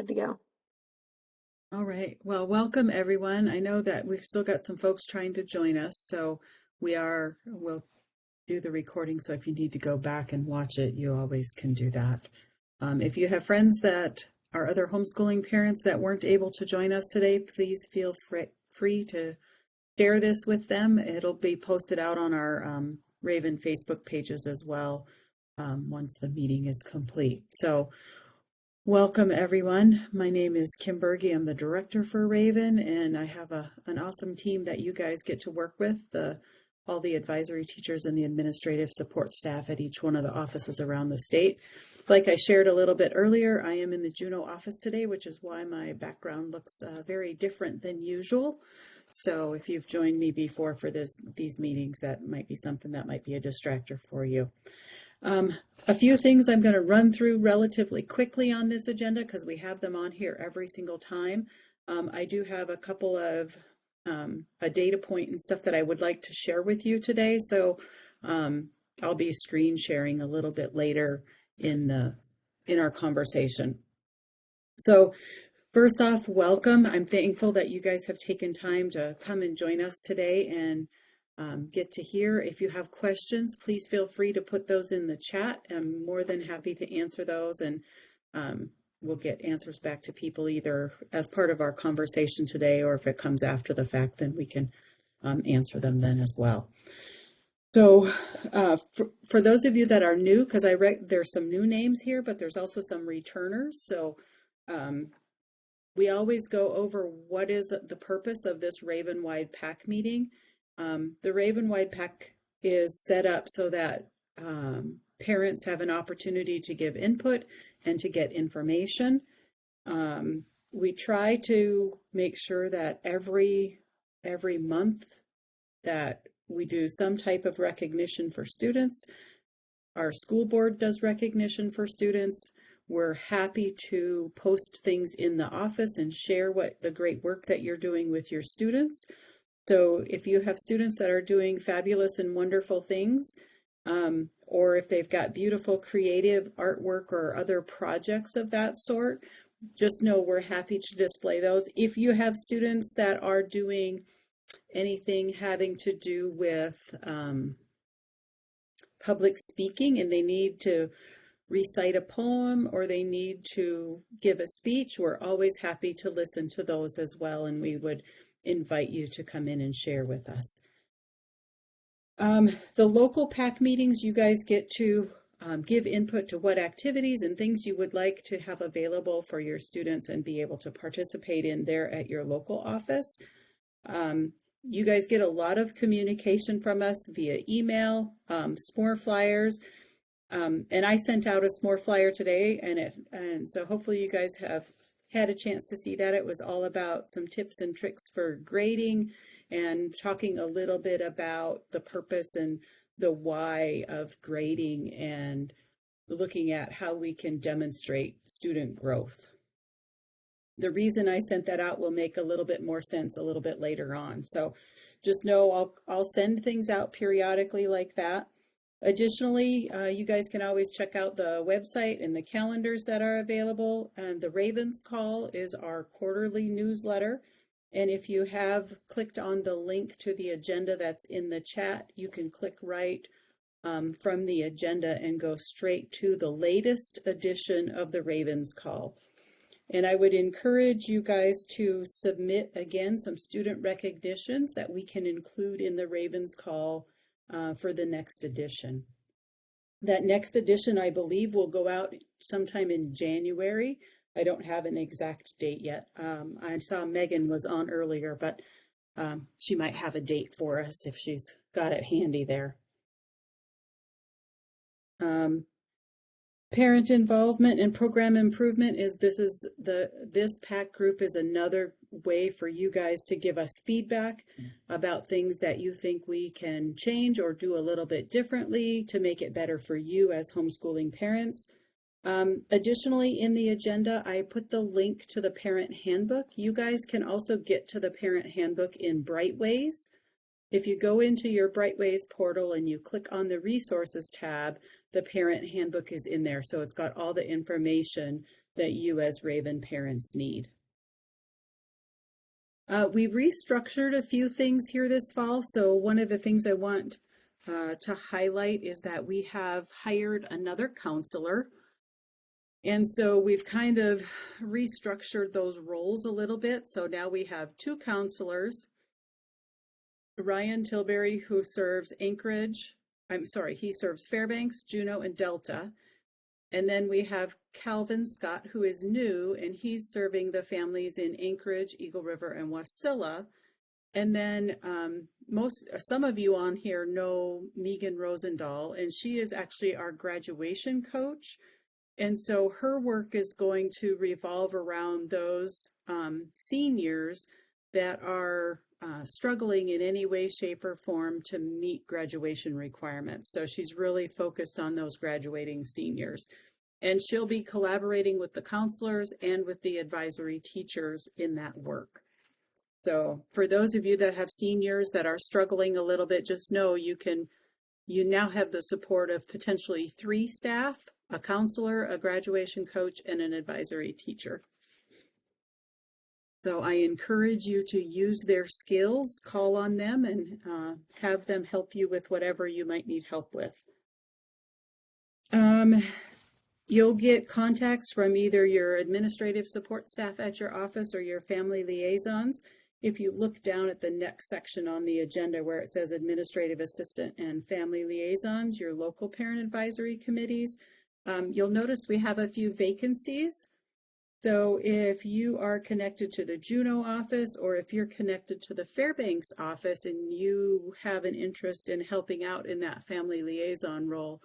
Good to go. All right. Well, welcome everyone. I know that we've still got some folks trying to join us, so we'll do the recording. So if you need to go back and watch it, you always can do that. If you have friends that are other homeschooling parents that weren't able to join us today, please feel free to share this with them. It'll be posted out on our Raven Facebook pages as well once the meeting is complete. So welcome everyone. My name is Kim Bergey. I'm the director for Raven, and I have an awesome team that you guys get to work with, all the advisory teachers and the administrative support staff at each one of the offices around the state. Like I shared a little bit earlier, I am in the Juneau office today, which is why my background looks very different than usual. So if you've joined me before for these meetings, that might be something that might be a distractor for you. A few things I'm going to run through relatively quickly on this agenda because we have them on here every single time. I do have a couple of a data point and stuff that I would like to share with you today. So I'll be screen sharing a little bit later in our conversation. So first off, welcome. I'm thankful that you guys have taken time to come and join us today and get to hear. If you have questions, please feel free to put those in the chat. I'm more than happy to answer those, and we'll get answers back to people either as part of our conversation today, or if it comes after the fact, then we can answer them then as well. So for those of you that are new, because there's some new names here, but there's also some returners. So we always go over what is the purpose of this Raven-wide PAC meeting. The Raven-wide PAC is set up so that parents have an opportunity to give input and to get information. We try to make sure that every month that we do some type of recognition for students. Our school board does recognition for students. We're happy to post things in the office and share what the great work that you're doing with your students. So if you have students that are doing fabulous and wonderful things, or if they've got beautiful creative artwork or other projects of that sort, just know we're happy to display those. If you have students that are doing anything having to do with public speaking and they need to recite a poem or they need to give a speech, we're always happy to listen to those as well, and we would invite you to come in and share with us. The local PAC meetings, you guys get to give input to what activities and things you would like to have available for your students and be able to participate in there at your local office. You guys get a lot of communication from us via email, s'more flyers, and I sent out a s'more flyer today, and so hopefully you guys have had a chance to see that. It was all about some tips and tricks for grading and talking a little bit about the purpose and the why of grading and looking at how we can demonstrate student growth. The reason I sent that out will make a little bit more sense a little bit later on. So just know I'll send things out periodically like that. Additionally, you guys can always check out the website and the calendars that are available. And the Ravens Call is our quarterly newsletter. And if you have clicked on the link to the agenda that's in the chat, you can click right from the agenda and go straight to the latest edition of the Ravens Call. And I would encourage you guys to submit, again, some student recognitions that we can include in the Ravens Call for the next edition. That next edition, I believe, will go out sometime in January. I don't have an exact date yet. I saw Megan was on earlier, but she might have a date for us if she's got it handy there. Parent involvement and program improvement this PAC group is another way for you guys to give us feedback about things that you think we can change or do a little bit differently to make it better for you as homeschooling parents. Additionally, in the agenda, I put the link to the parent handbook. You guys can also get to the parent handbook in Brightways. If you go into your Brightways portal and you click on the resources tab, the parent handbook is in there. So it's got all the information that you as Raven parents need. We restructured a few things here this fall. So one of the things I want to highlight is that we have hired another counselor. And so we've kind of restructured those roles a little bit. So now we have two counselors. Ryan Tilbury, who serves he serves Fairbanks, Juneau, and Delta. And then we have Calvin Scott, who is new, and he's serving the families in Anchorage, Eagle River, and Wasilla. And then some of you on here know Megan Rosendahl, and she is actually our graduation coach. And so her work is going to revolve around those seniors that are struggling in any way, shape, or form to meet graduation requirements. So she's really focused on those graduating seniors. And she'll be collaborating with the counselors and with the advisory teachers in that work. So for those of you that have seniors that are struggling a little bit, just know you now have the support of potentially 3 staff, a counselor, a graduation coach, and an advisory teacher. So I encourage you to use their skills, call on them, and have them help you with whatever you might need help with. You'll get contacts from either your administrative support staff at your office or your family liaisons. If you look down at the next section on the agenda where it says administrative assistant and family liaisons, your local parent advisory committees, you'll notice we have a few vacancies. So if you are connected to the Juneau office, or if you're connected to the Fairbanks office and you have an interest in helping out in that family liaison role,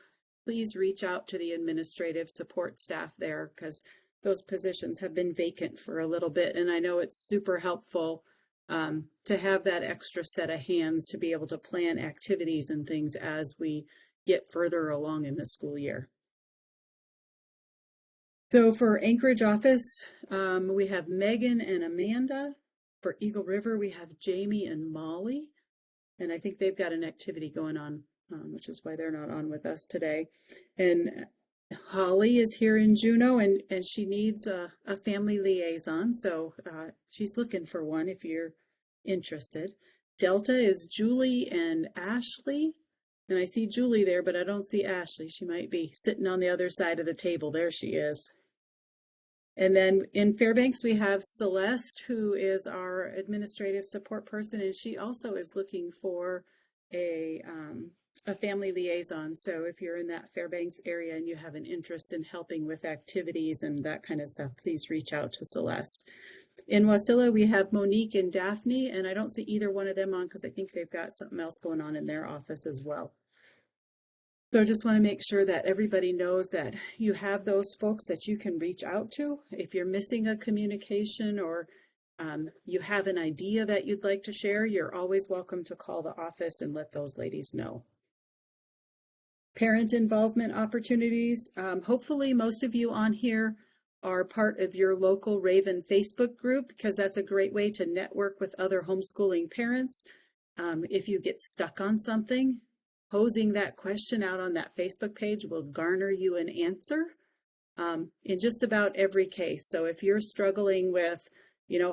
please reach out to the administrative support staff there, because those positions have been vacant for a little bit. And I know it's super helpful to have that extra set of hands to be able to plan activities and things as we get further along in the school year. So for Anchorage office, we have Megan and Amanda. For Eagle River, we have Jamie and Molly. And I think they've got an activity going on, which is why they're not on with us today. And Holly is here in Juneau, and she needs a family liaison. So she's looking for one if you're interested. Delta is Julie and Ashley. And I see Julie there, but I don't see Ashley. She might be sitting on the other side of the table. There she is. And then in Fairbanks, we have Celeste, who is our administrative support person, and she also is looking for a family liaison. So if you're in that Fairbanks area and you have an interest in helping with activities and that kind of stuff, please reach out to Celeste. In Wasilla, we have Monique and Daphne, and I don't see either one of them on because I think they've got something else going on in their office as well. So I just want to make sure that everybody knows that you have those folks that you can reach out to. If you're missing a communication or you have an idea that you'd like to share, you're always welcome to call the office and let those ladies know. Parent involvement opportunities. Hopefully most of you on here are part of your local Raven Facebook group, because that's a great way to network with other homeschooling parents. If you get stuck on something, posing that question out on that Facebook page will garner you an answer in just about every case. So if you're struggling with,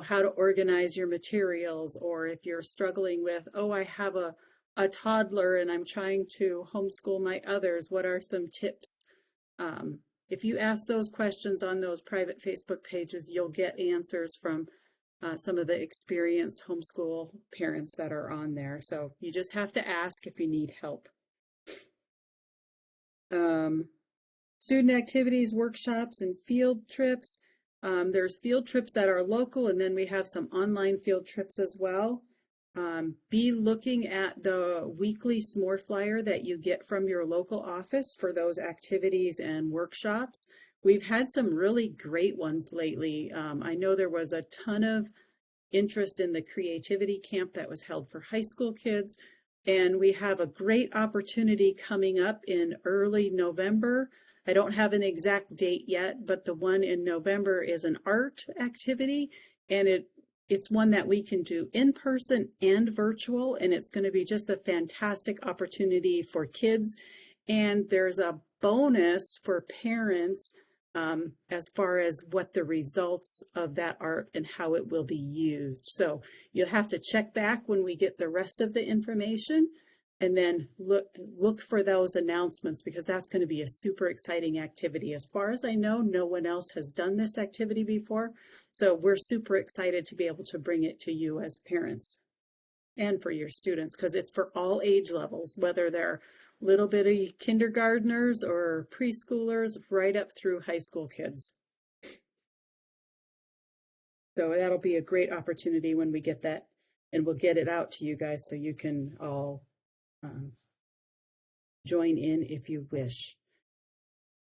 how to organize your materials, or if you're struggling with, I have a toddler and I'm trying to homeschool my others, what are some tips? If you ask those questions on those private Facebook pages, you'll get answers from some of the experienced homeschool parents that are on there. So you just have to ask if you need help. Student activities, workshops, and field trips. There's field trips that are local, and then we have some online field trips as well. Be looking at the weekly s'more flyer that you get from your local office for those activities and workshops. We've had some really great ones lately. I know there was a ton of interest in the creativity camp that was held for high school kids, and we have a great opportunity coming up in early November. I don't have an exact date yet, but the one in November is an art activity, and it it's one that we can do in person and virtual, and it's going to be just a fantastic opportunity for kids. And there's a bonus for parents as far as what the results of that art and how it will be used. So you'll have to check back when we get the rest of the information, and then look for those announcements, because that's going to be a super exciting activity. As far as I know, no one else has done this activity before. So we're super excited to be able to bring it to you as parents and for your students, because it's for all age levels, whether they're little bitty kindergartners or preschoolers right up through high school kids. So that'll be a great opportunity when we get that, and we'll get it out to you guys so you can all join in if you wish.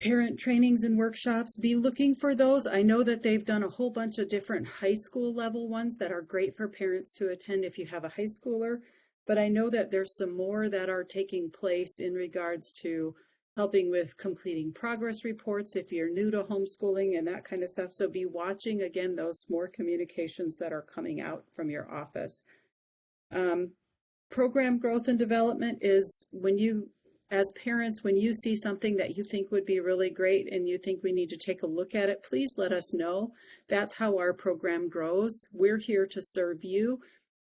Parent trainings and workshops, be looking for those. I know that they've done a whole bunch of different high school level ones that are great for parents to attend if you have a high schooler, but I know that there's some more that are taking place in regards to helping with completing progress reports if you're new to homeschooling and that kind of stuff. So be watching, again, those more communications that are coming out from your office. Program growth and development is when you, as parents, when you see something that you think would be really great and you think we need to take a look at it, please let us know. That's how our program grows. We're here to serve you,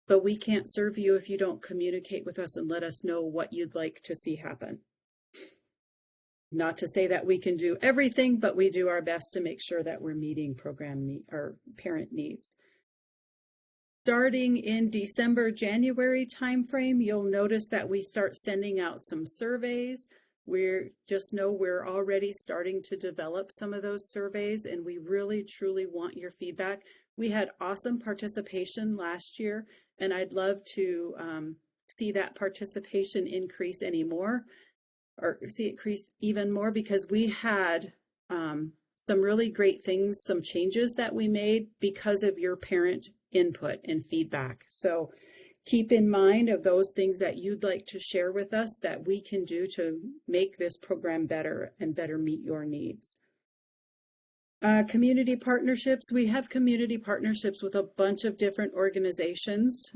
but we can't serve you if you don't communicate with us and let us know what you'd like to see happen. Not to say that we can do everything, but we do our best to make sure that we're meeting program or parent needs. Starting in December, January timeframe, you'll notice that we start sending out some surveys. We're already starting to develop some of those surveys, and we really, truly want your feedback. We had awesome participation last year, and I'd love to see that participation increase anymore, or see it increase even more, because we had some really great things, some changes that we made because of your parent input and feedback. So keep in mind of those things that you'd like to share with us that we can do to make this program better and better meet your needs. Community partnerships. We have community partnerships with a bunch of different organizations.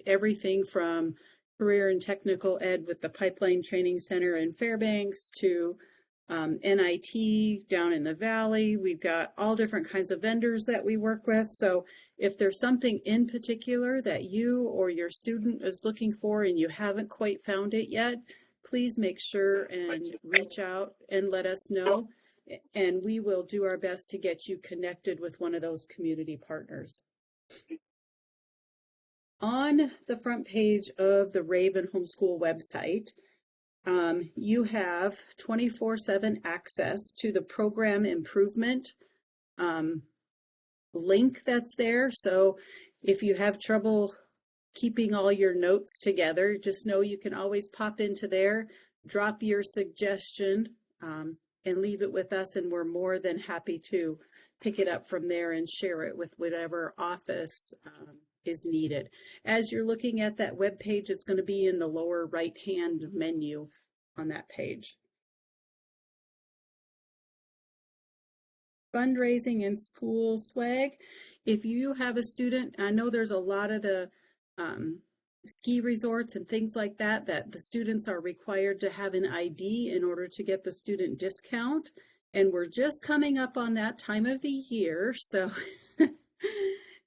Everything from career and technical ed with the Pipeline Training Center in Fairbanks to NIT down in the Valley. We've got all different kinds of vendors that we work with. So if there's something in particular that you or your student is looking for and you haven't quite found it yet, please make sure and reach out and let us know. And we will do our best to get you connected with one of those community partners. On the front page of the Raven Homeschool website, you have 24/7 access to the program improvement link that's there. So if you have trouble keeping all your notes together, just know you can always pop into there, drop your suggestion, and leave it with us, and we're more than happy to pick it up from there and share it with whatever office is needed. As you're looking at that web page, it's going to be in the lower right hand menu on that page. Fundraising and school swag. If you have a student, I know there's a lot of the ski resorts and things like that the students are required to have an ID in order to get the student discount, and we're just coming up on that time of the year. So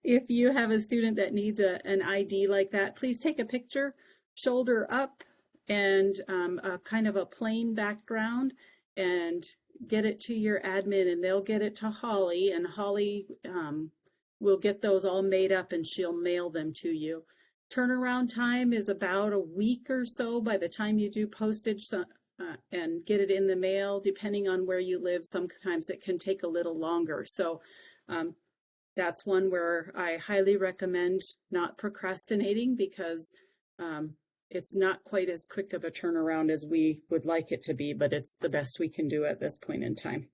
if you have a student that needs an ID like that, please take a picture, shoulder up, and a kind of a plain background, and get it to your admin, and they'll get it to Holly, and Holly will get those all made up and she'll mail them to you. Turnaround time is about a week or so by the time you do postage and get it in the mail. Depending on where you live, sometimes it can take a little longer. So that's one where I highly recommend not procrastinating, because it's not quite as quick of a turnaround as we would like it to be, but it's the best we can do at this point in time.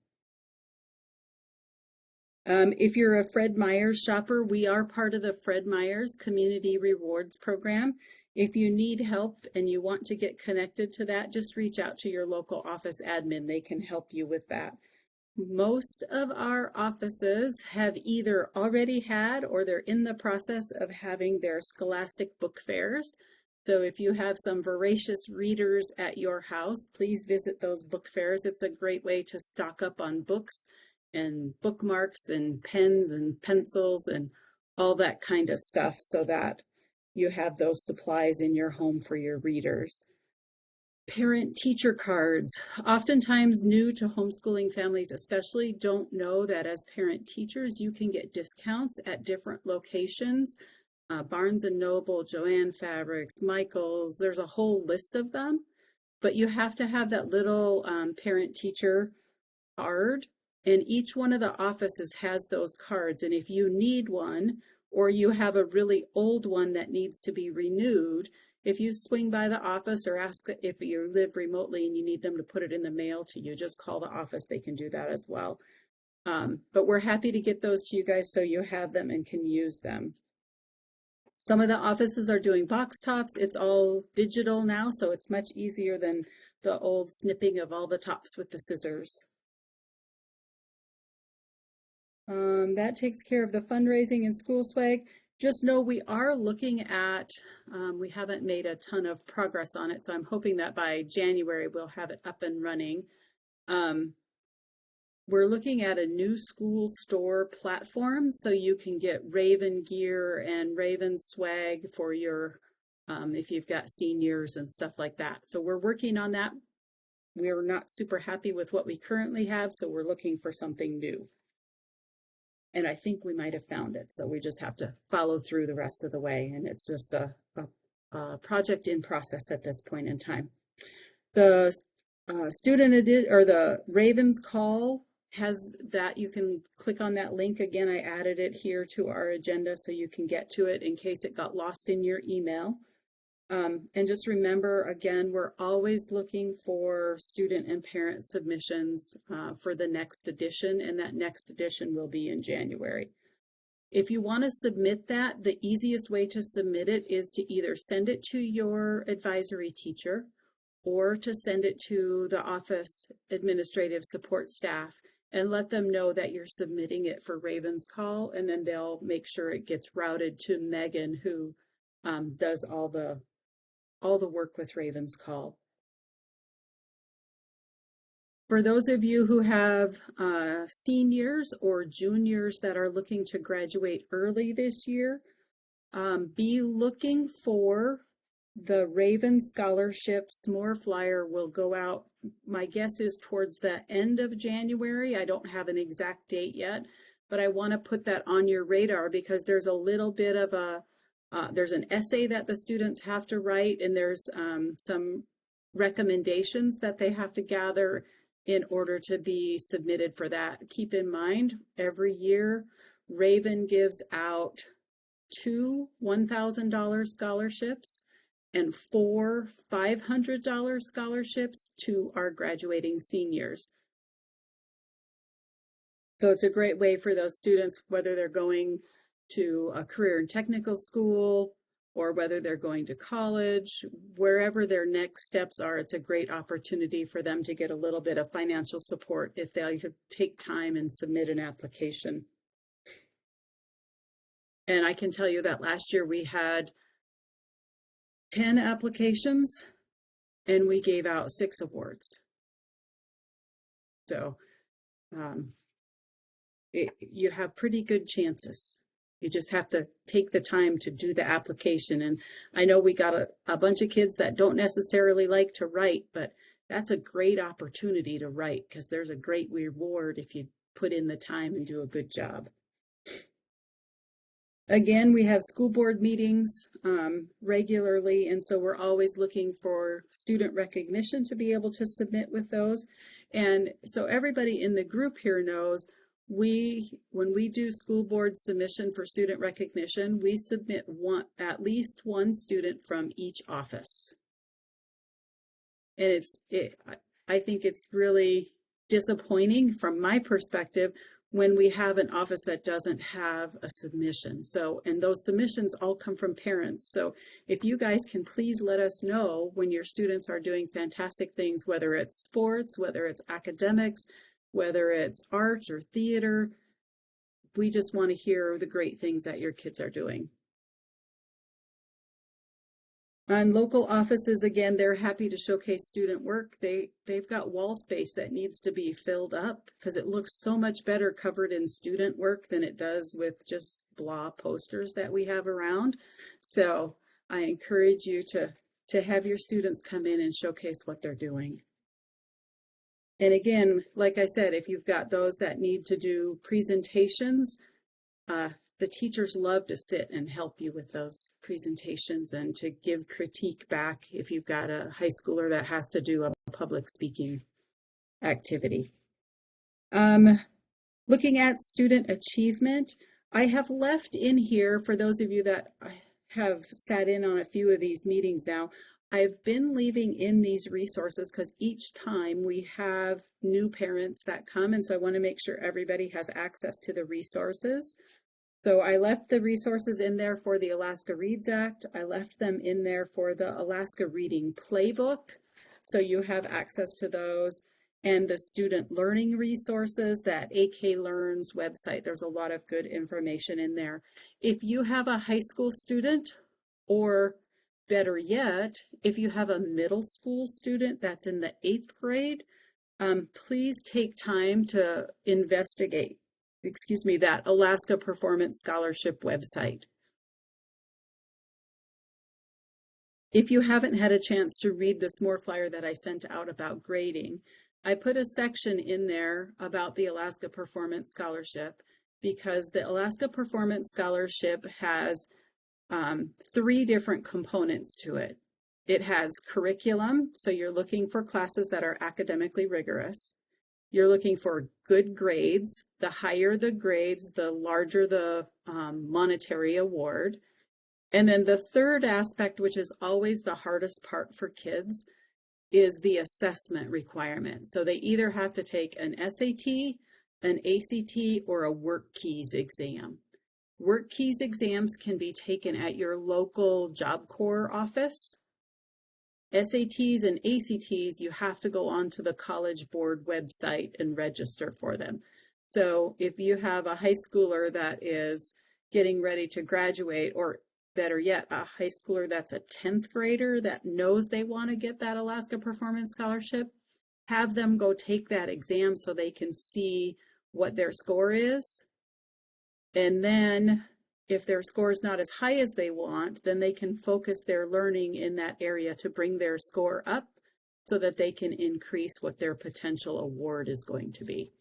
If you're a Fred Meyers shopper, we are part of the Fred Meyers Community Rewards Program. If you need help and you want to get connected to that, just reach out to your local office admin. They can help you with that. Most of our offices have either already had or they're in the process of having their scholastic book fairs. So if you have some voracious readers at your house, please visit those book fairs. It's a great way to stock up on books and bookmarks and pens and pencils and all that kind of stuff so that you have those supplies in your home for your readers. Parent teacher cards. Oftentimes new to homeschooling families especially don't know that as parent teachers you can get discounts at different locations. Barnes and Noble, Joann Fabrics, Michaels, there's a whole list of them. But you have to have that little parent teacher card, and each one of the offices has those cards. And if you need one or you have a really old one that needs to be renewed, if you swing by the office or ask if you live remotely and you need them to put it in the mail to you, just call the office. They can do that as well. But we're happy to get those to you guys so you have them and can use them. Some of the offices are doing box tops. It's all digital now, so it's much easier than the old snipping of all the tops with the scissors. That takes care of the fundraising and school swag. Just know we are looking at, we haven't made a ton of progress on it, so I'm hoping that by January we'll have it up and running. We're looking at a new school store platform so you can get Raven gear and Raven swag for your, if you've got seniors and stuff like that. So we're working on that. We're not super happy with what we currently have, so we're looking for something new. And I think we might have found it. So we just have to follow through the rest of the way. And it's just a project in process at this point in time. The the Ravens Call has that. You can click on that link. Again, I added it here to our agenda so you can get to it in case it got lost in your email. And just remember, again, we're always looking for student and parent submissions for the next edition, and that next edition will be in January. If you want to submit that, the easiest way to submit it is to either send it to your advisory teacher or to send it to the office administrative support staff and let them know that you're submitting it for Ravens Call, and then they'll make sure it gets routed to Megan, who does all the work with Ravens Call. For those of you who have seniors or juniors that are looking to graduate early this year, be looking for the Raven Scholarship S'more Flyer. Will go out, my guess is towards the end of January. I don't have an exact date yet, but I want to put that on your radar because there's a little bit of there's an essay that the students have to write, and there's some recommendations that they have to gather in order to be submitted for that. Keep in mind, every year Raven gives out 2 $1,000 scholarships and 4 $500 scholarships to our graduating seniors. So it's a great way for those students, whether they're going to a career and technical school or whether they're going to college, wherever their next steps are, it's a great opportunity for them to get a little bit of financial support if they take time and submit an application. And I can tell you that last year we had 10 applications and we gave out 6 awards. So you have pretty good chances. You just have to take the time to do the application. And I know we got a bunch of kids that don't necessarily like to write, but that's a great opportunity to write because there's a great reward if you put in the time and do a good job. Again, we have school board meetings regularly, and so we're always looking for student recognition to be able to submit with those. And so everybody in the group here knows when we do school board submission for student recognition, we submit at least one student from each office. And I think it's really disappointing from my perspective when we have an office that doesn't have a submission. So, and those submissions all come from parents. So if you guys can please let us know when your students are doing fantastic things, whether it's sports, whether it's academics, whether it's art or theater. We just want to hear the great things that your kids are doing. On local offices, again, they're happy to showcase student work. They've got wall space that needs to be filled up because it looks so much better covered in student work than it does with just blah posters that we have around. So I encourage you to have your students come in and showcase what they're doing. And again, like I said, if you've got those that need to do presentations, the teachers love to sit and help you with those presentations and to give critique back if you've got a high schooler that has to do a public speaking activity. Looking at student achievement, I have left in here, for those of you that have sat in on a few of these meetings now, I've been leaving in these resources because each time we have new parents that come, and so I want to make sure everybody has access to the resources. So I left the resources in there for the Alaska Reads Act. I left them in there for the Alaska Reading Playbook. So you have access to those, and the student learning resources, that AK Learns website. There's a lot of good information in there. If you have a high school student, or better yet, if you have a middle school student that's in the 8th grade, please take time to investigate that Alaska Performance Scholarship website. If you haven't had a chance to read the SMORE flyer that I sent out about grading, I put a section in there about the Alaska Performance Scholarship because the Alaska Performance Scholarship has 3 different components to it. It has curriculum, so you're looking for classes that are academically rigorous. You're looking for good grades. The higher the grades, the larger the monetary award. And then the third aspect, which is always the hardest part for kids, is the assessment requirement. So they either have to take an SAT, an ACT, or a Work Keys exam. Work Keys exams can be taken at your local Job Corps office. SATs and ACTs, you have to go onto the College Board website and register for them. So if you have a high schooler that is getting ready to graduate, or better yet, a high schooler that's a 10th grader that knows they want to get that Alaska Performance Scholarship, have them go take that exam so they can see what their score is. And then if their score is not as high as they want, then they can focus their learning in that area to bring their score up so that they can increase what their potential award is going to be.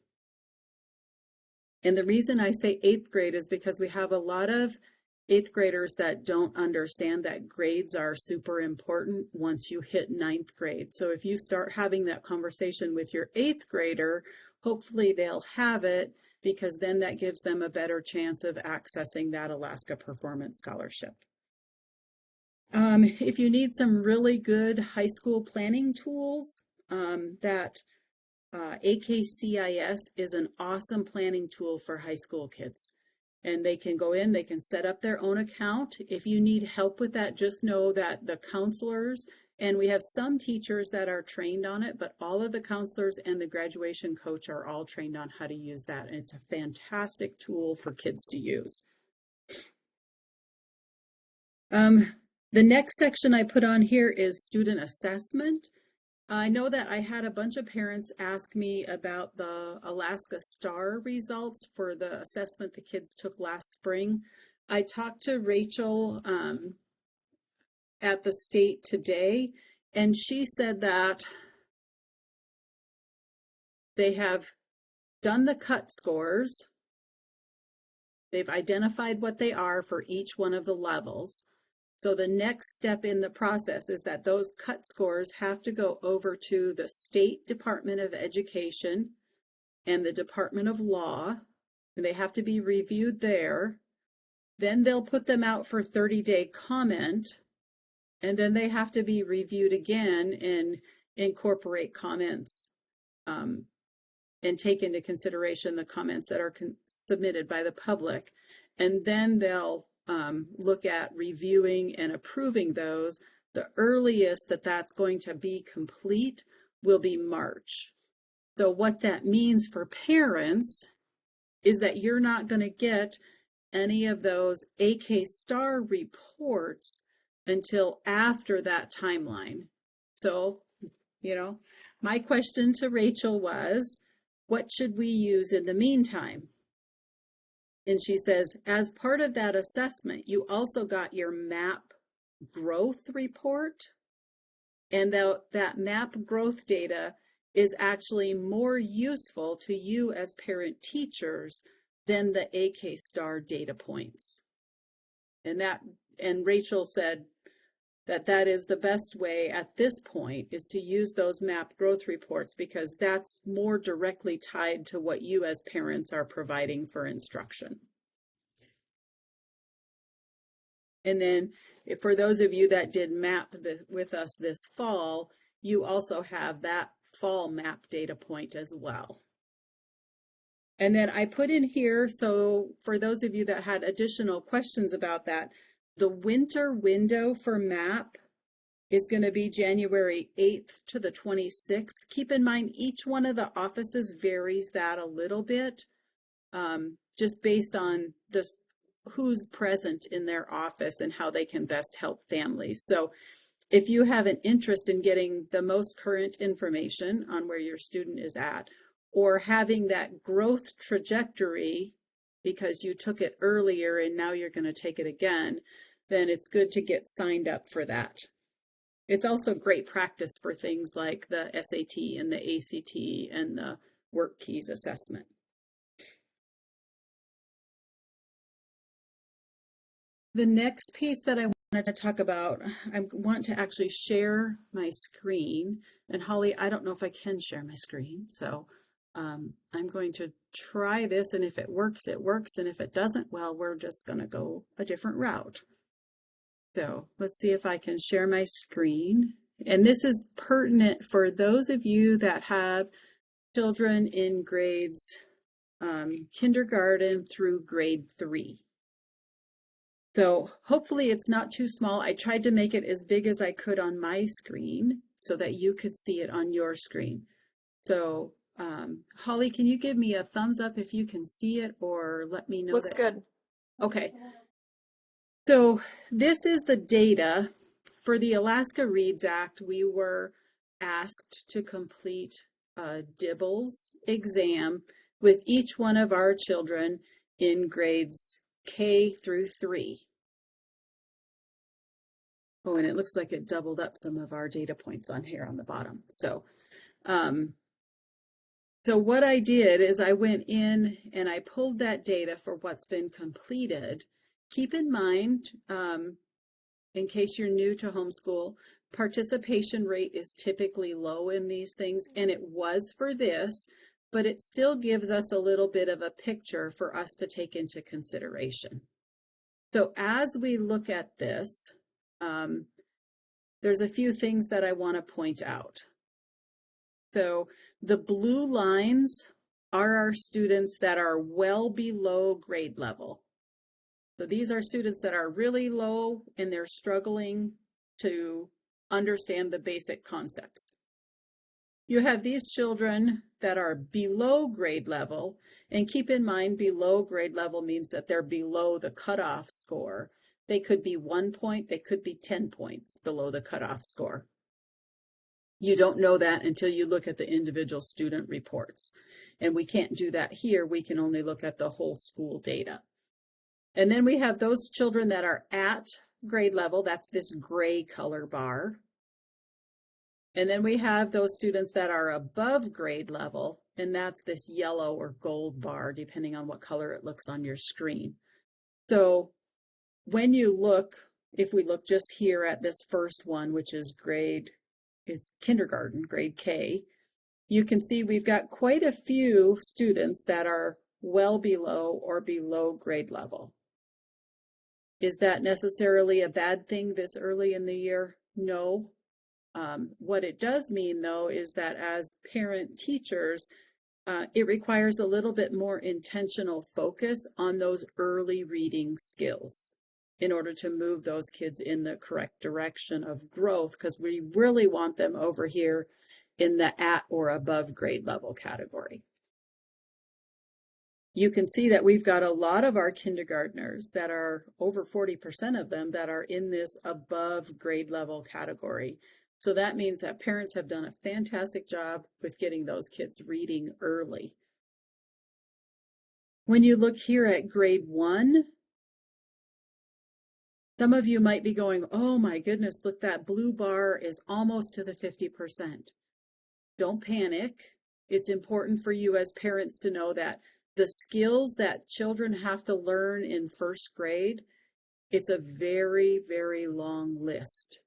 And the reason I say 8th grade is because we have a lot of 8th graders that don't understand that grades are super important once you hit 9th grade. So if you start having that conversation with your 8th grader, hopefully they'll have it, because then that gives them a better chance of accessing that Alaska Performance Scholarship. If you need some really good high school planning tools, that AKCIS is an awesome planning tool for high school kids. And they can go in, they can set up their own account. If you need help with that, just know that the counselors, and we have some teachers that are trained on it, but all of the counselors and the graduation coach are all trained on how to use that. And it's a fantastic tool for kids to use. The next section I put on here is student assessment. I know that I had a bunch of parents ask me about the Alaska STAR results for the assessment the kids took last spring. I talked to Rachel at the state today, and she said that they have done the cut scores. They've identified what they are for each one of the levels. So the next step in the process is that those cut scores have to go over to the State Department of Education and the Department of Law, and they have to be reviewed there. Then they'll put them out for 30-day comment, and then they have to be reviewed again and incorporate comments and take into consideration the comments that are submitted by the public. And then they'll look at reviewing and approving those. The earliest that that's going to be complete will be March. So what that means for parents is that you're not going to get any of those AK star reports until after that timeline. So, my question to Rachel was, what should we use in the meantime? And she says, as part of that assessment, you also got your MAP growth report. And that MAP growth data is actually more useful to you as parent teachers than the AK star data points. And Rachel said that is the best way at this point, is to use those MAP growth reports, because that's more directly tied to what you as parents are providing for instruction. And then for those of you that did MAP with us this fall, you also have that fall MAP data point as well. And then I put in here, so for those of you that had additional questions about that, the winter window for MAP is going to be January 8th to the 26th. Keep in mind, each one of the offices varies that a little bit, just based on who's present in their office and how they can best help families. So if you have an interest in getting the most current information on where your student is at, or having that growth trajectory because you took it earlier and now you're going to take it again, then it's good to get signed up for that. It's also great practice for things like the SAT and the ACT and the Work Keys assessment. The next piece that I wanted to talk about, I want to actually share my screen. And Holly, I don't know if I can share my screen, so I'm going to try this, and if it works, it works, and if it doesn't, well, we're just going to go a different route. So let's see if I can share my screen. And this is pertinent for those of you that have children in grades kindergarten through grade 3. So hopefully it's not too small. I tried to make it as big as I could on my screen so that you could see it on your screen. So Holly, can you give me a thumbs up if you can see it, or let me know? Looks good. Okay. So this is the data for the Alaska Reads Act. We were asked to complete a DIBELS exam with each one of our children in grades K through 3. Oh, and it looks like it doubled up some of our data points on here on the bottom. So what I did is I went in and I pulled that data for what's been completed. Keep in mind, in case you're new to homeschool, participation rate is typically low in these things, and it was for this, but it still gives us a little bit of a picture for us to take into consideration. So as we look at this, there's a few things that I want to point out. So the blue lines are our students that are well below grade level. So these are students that are really low and they're struggling to understand the basic concepts. You have these children that are below grade level, and keep in mind below grade level means that they're below the cutoff score. They could be 1 point, they could be 10 points below the cutoff score. You don't know that until you look at the individual student reports. And we can't do that here. We can only look at the whole school data. And then we have those children that are at grade level. That's this gray color bar. And then we have those students that are above grade level, and that's this yellow or gold bar, depending on what color it looks on your screen. So when you look, if we look just here at this first one, which is it's kindergarten, grade K, you can see we've got quite a few students that are well below or below grade level. Is that necessarily a bad thing this early in the year? No. What it does mean, though, is that as parent teachers, it requires a little bit more intentional focus on those early reading skills in order to move those kids in the correct direction of growth, because we really want them over here in the at or above grade level category. You can see that we've got a lot of our kindergartners that are over 40% of them that are in this above grade level category. So that means that parents have done a fantastic job with getting those kids reading early. When you look here at grade 1, some of you might be going, oh my goodness, look, that blue bar is almost to the 50%. Don't panic. It's important for you as parents to know that the skills that children have to learn in first grade, it's a very, very long list.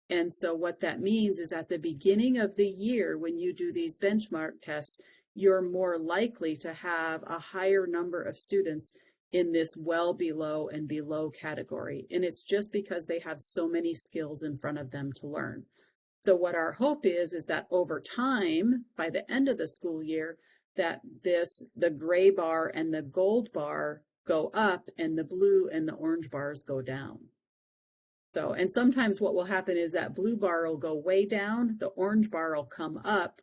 And so what that means is at the beginning of the year, when you do these benchmark tests, you're more likely to have a higher number of students in this well below and below category. And it's just because they have so many skills in front of them to learn. So what our hope is that over time, by the end of the school year, that the gray bar and the gold bar go up and the blue and the orange bars go down. So, and sometimes what will happen is that blue bar will go way down, the orange bar will come up,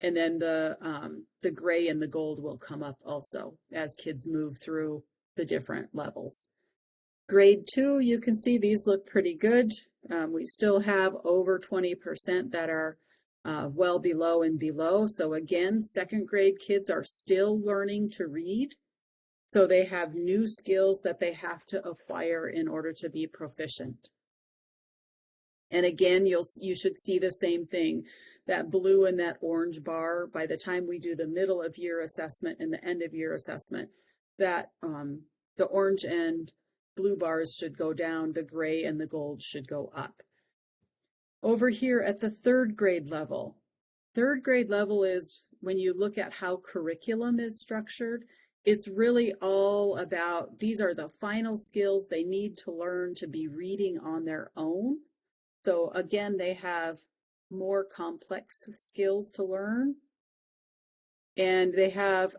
and then the gray and the gold will come up also as kids move through the different levels. Grade 2, you can see these look pretty good. We still have over 20% that are well below and below. So again, second grade kids are still learning to read. So they have new skills that they have to acquire in order to be proficient. And again, you should see the same thing, that blue and that orange bar by the time we do the middle of year assessment and the end of year assessment, that the orange and blue bars should go down, the gray and the gold should go up. Over here at the third grade level is when you look at how curriculum is structured, it's really all about, these are the final skills they need to learn to be reading on their own. So again, they have more complex skills to learn, and they have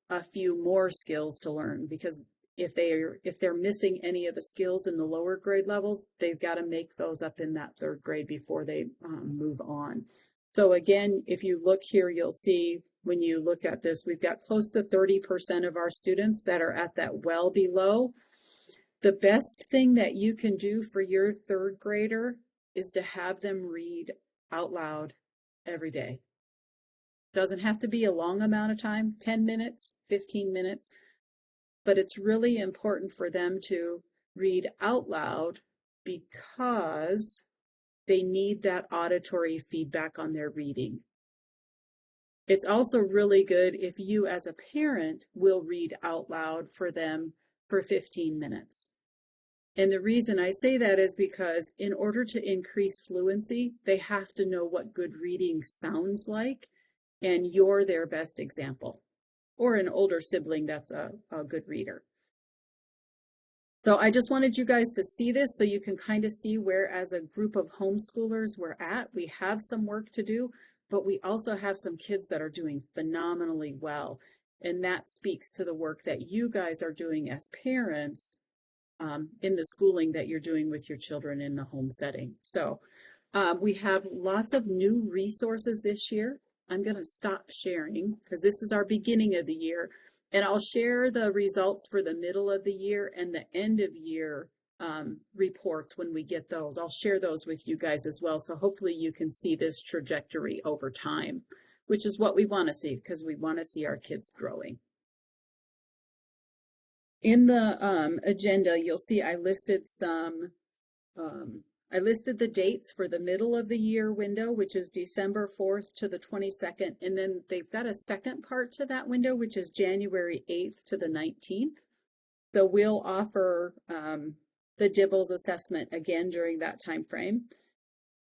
a few more skills to learn, because if they're missing any of the skills in the lower grade levels, they've got to make those up in that third grade before they move on. So again, if you look here, you'll see when you look at this, we've got close to 30% of our students that are at that well below. The best thing that you can do for your third grader is to have them read out loud every day. Doesn't have to be a long amount of time, 10 minutes, 15 minutes, but it's really important for them to read out loud because they need that auditory feedback on their reading. It's also really good if you as a parent will read out loud for them for 15 minutes. And the reason I say that is because in order to increase fluency, they have to know what good reading sounds like, and you're their best example, or an older sibling that's a good reader. So I just wanted you guys to see this so you can kind of see where as a group of homeschoolers we're at. We have some work to do, but we also have some kids that are doing phenomenally well. And that speaks to the work that you guys are doing as parents in the schooling that you're doing with your children in the home setting. So we have lots of new resources this year. I'm going to stop sharing because this is our beginning of the year. And I'll share the results for the middle of the year and the end of year reports when we get those. I'll share those with you guys as well. So hopefully you can see this trajectory over time, which is what we want to see because we want to see our kids growing. In the agenda, you'll see I listed the dates for the middle of the year window, which is December 4th to the 22nd. And then they've got a second part to that window, which is January 8th to the 19th. So we'll offer the DIBELS assessment again during that time frame.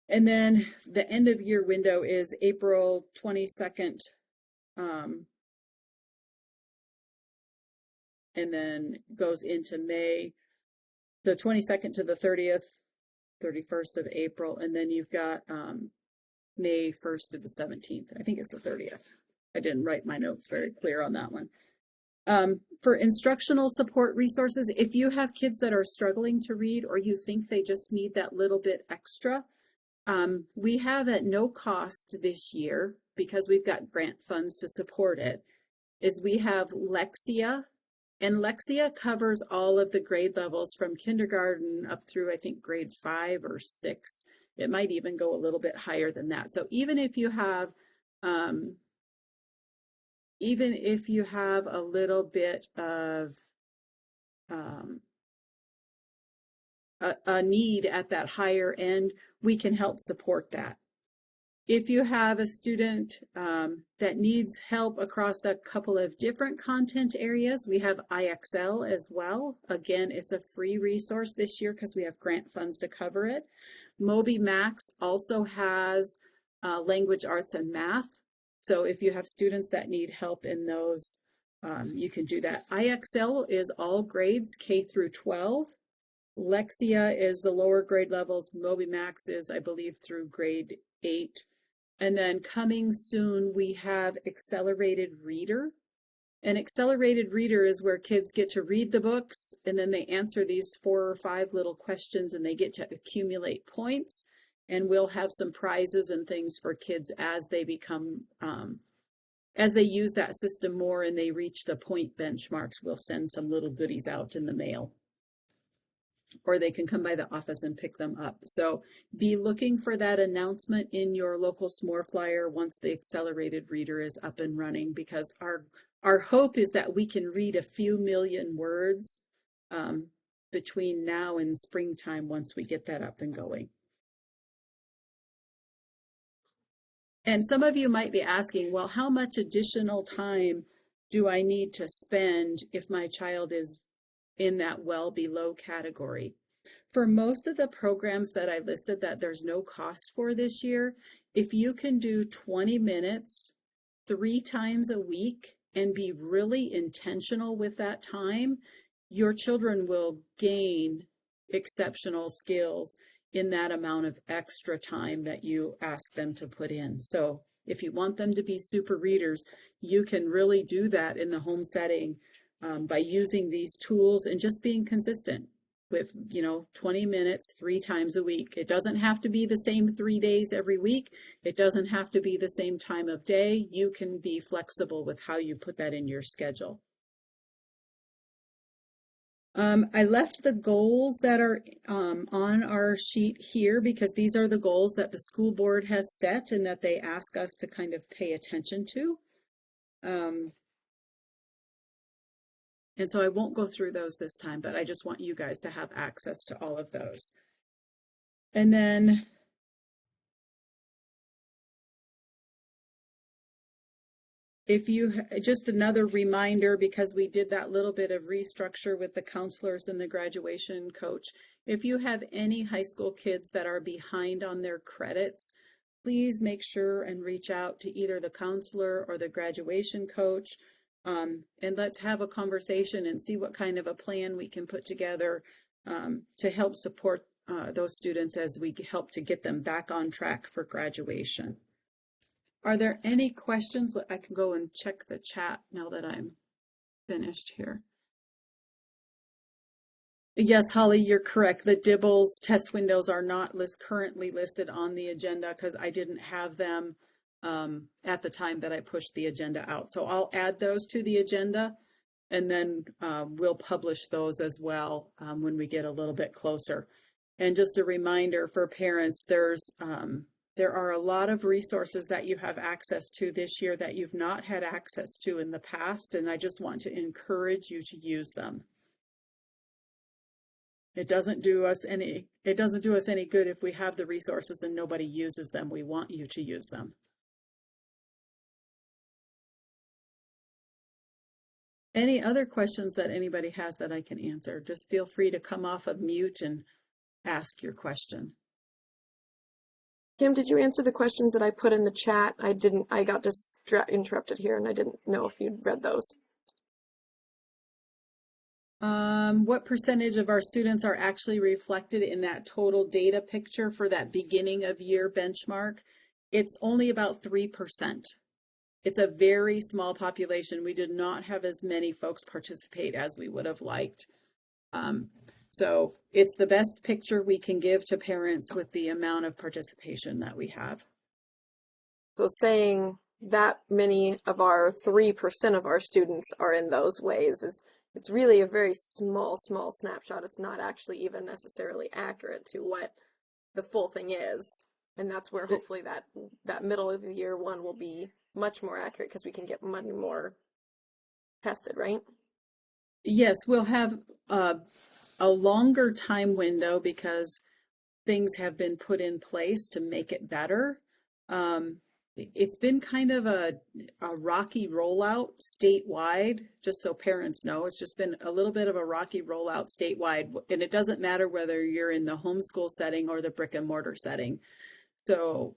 And then the end of year window is April 22nd. And then goes into May, the 22nd to the 30th, 31st of April, and then you've got May 1st to the 17th. I think it's the 30th. I didn't write my notes very clear on that one. For instructional support resources, if you have kids that are struggling to read or you think they just need that little bit extra, We have at no cost this year, because we've got grant funds to support it, is we have Lexia, and Lexia covers all of the grade levels from kindergarten up through, I think, grade 5 or 6. It might even go a little bit higher than that. So even if you have a little bit of a need at that higher end, we can help support that. If you have a student that needs help across a couple of different content areas, we have IXL as well. Again, it's a free resource this year because we have grant funds to cover it. Moby Max also has language arts and math. So if you have students that need help in those, you can do that. IXL is all grades K through 12. Lexia is the lower grade levels. Moby Max is, I believe, through grade 8. And then coming soon, we have Accelerated Reader. And Accelerated Reader is where kids get to read the books, and then they answer these 4 or 5 little questions, and they get to accumulate points. And we'll have some prizes and things for kids as they become, as they use that system more and they reach the point benchmarks. We'll send some little goodies out in the mail, or they can come by the office and pick them up. So be looking for that announcement in your local s'more flyer once the Accelerated Reader is up and running, because our hope is that we can read a few million words between now and springtime once we get that up and going. And some of you might be asking, well, how much additional time do I need to spend if my child is in that well below category? For most of the programs that I listed that there's no cost for this year, if you can do 20 minutes 3 times a week and be really intentional with that time, your children will gain exceptional skills in that amount of extra time that you ask them to put in. So if you want them to be super readers, you can really do that in the home setting by using these tools and just being consistent with, 20 minutes 3 times a week. It doesn't have to be the same 3 days every week. It doesn't have to be the same time of day. You can be flexible with how you put that in your schedule. I left the goals that are on our sheet here because these are the goals that the school board has set and that they ask us to kind of pay attention to. And so I won't go through those this time, but I just want you guys to have access to all of those. And then if you, just another reminder, because we did that little bit of restructure with the counselors and the graduation coach, if you have any high school kids that are behind on their credits, please make sure and reach out to either the counselor or the graduation coach, and let's have a conversation and see what kind of a plan we can put together to help support those students as we help to get them back on track for graduation. Are there any questions? I can go and check the chat now that I'm finished here. Yes, Holly, you're correct. The Dibbles test windows are not currently listed on the agenda because I didn't have them at the time that I pushed the agenda out. So I'll add those to the agenda, and then we'll publish those as well when we get a little bit closer. And just a reminder for parents, there are a lot of resources that you have access to this year that you've not had access to in the past, and I just want to encourage you to use them. It doesn't do us any good if we have the resources and nobody uses them. We want you to use them. Any other questions that anybody has that I can answer? Just feel free to come off of mute and ask your question. Kim, did you answer the questions that I put in the chat? I didn't. I got interrupted here, and I didn't know if you'd read those. What percentage of our students are actually reflected in that total data picture for that beginning of year benchmark? It's only about 3%. It's a very small population. We did not have as many folks participate as we would have liked. So it's the best picture we can give to parents with the amount of participation that we have. So saying that many of our 3% of our students are in those ways is it's really a very small snapshot. It's not actually even necessarily accurate to what the full thing is. And that's where hopefully that middle of the year one will be much more accurate because we can get much more tested, right? Yes, we'll have a longer time window because things have been put in place to make it better. It's been kind of a rocky rollout statewide, just so parents know. It's just been a little bit of a rocky rollout statewide, and it doesn't matter whether you're in the homeschool setting or the brick and mortar setting. So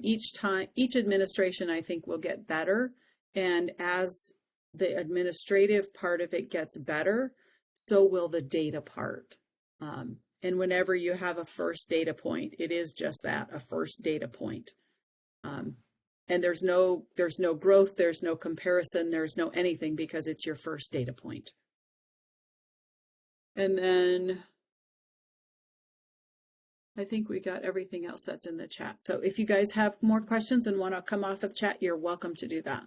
each administration, I think, will get better. And as the administrative part of it gets better, so will the data part. And whenever you have a first data point, it is just that, a first data point. And there's no growth, there's no comparison, there's no anything because it's your first data point. And then I think we got everything else that's in the chat. So if you guys have more questions and want to come off of chat, you're welcome to do that.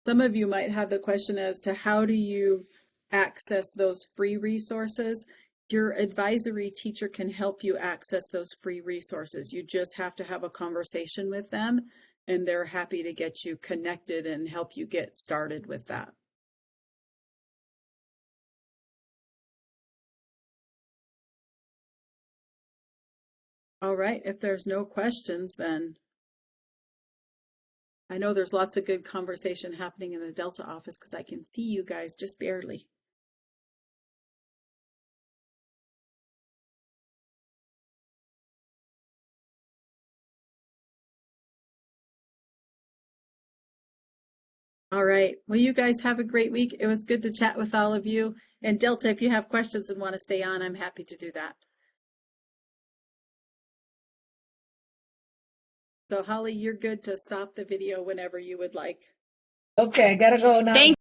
Some of you might have the question as to how do you access those free resources? Your advisory teacher can help you access those free resources. You just have to have a conversation with them, and they're happy to get you connected and help you get started with that. All right, if there's no questions, then I know there's lots of good conversation happening in the Delta office because I can see you guys just barely. All right. Well, you guys have a great week. It was good to chat with all of you. And Delta, if you have questions and want to stay on, I'm happy to do that. So Holly, you're good to stop the video whenever you would like. Okay, I gotta go now. Thank